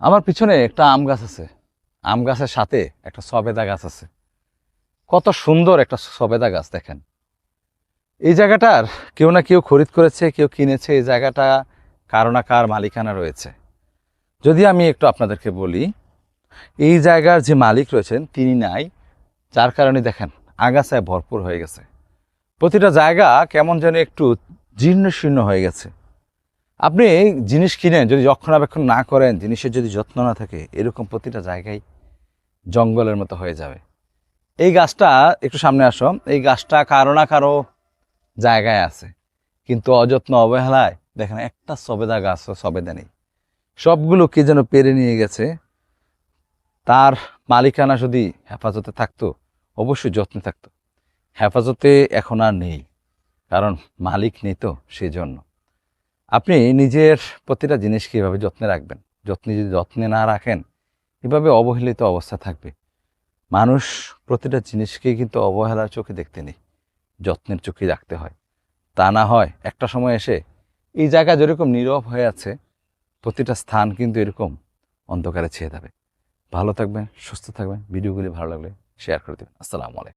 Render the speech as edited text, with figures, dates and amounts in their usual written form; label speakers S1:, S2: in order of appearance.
S1: আমার পিছনে একটা আম গাছ আছে। আম গাছের সাথে একটা সবেদা গাছ আছে। কত সুন্দর একটা সবেদা গাছ দেখেন। এই জায়গাটার কেউ না কেউ খরিদ করেছে, কেউ কিনেছে। এই জায়গাটা কারো না কার মালিকানা রয়েছে। যদি আমি একটু আপনাদেরকে বলি, এই জায়গার যে মালিক রয়েছেন তিনি নাই, যার কারণে দেখেন আগাছায় ভরপুর হয়ে গেছে। প্রতিটা জায়গা কেমন যেন একটু জীর্ণ শীর্ণ হয়ে গেছে। আপনি জিনিস কিনেন, যদি রক্ষণাবেক্ষণ না করেন, জিনিসের যদি যত্ন না থাকে, এরকম প্রতিটা জায়গায় জঙ্গলের মতো হয়ে যাবে। এই গাছটা একটু সামনে আসো। এই গাছটা কারো না কারো জায়গায় আছে, কিন্তু অযত্ন অবহেলায় দেখেন একটা সবেদা গাছ সবেদা নেই। সবগুলো কে যেন পেরে নিয়ে গেছে। তার মালিকানা যদি হেফাজতে থাকতো, অবশ্যই যত্নে থাকতো। হেফাজতে এখন আর নেই, কারণ মালিক নেই তো, সেই জন্য। আপনি নিজের প্রতিটা জিনিসকে এভাবে যত্নে রাখবেন। যদি যত্নে না রাখেন, এভাবে অবহেলিত অবস্থা থাকবে। মানুষ প্রতিটা জিনিসকে কিন্তু অবহেলার চোখে দেখতে নেই, যত্নের চোখে রাখতে হয়। তা না হয় একটা সময় এসে এই জায়গা যেরকম নীরব হয়ে আছে, প্রতিটা স্থান কিন্তু এরকম অন্ধকারে ছেয়ে যাবে। ভালো থাকবেন, সুস্থ থাকবেন। ভিডিওগুলি ভালো লাগলে শেয়ার করে দেবেন। আসসালামু আলাইকুম।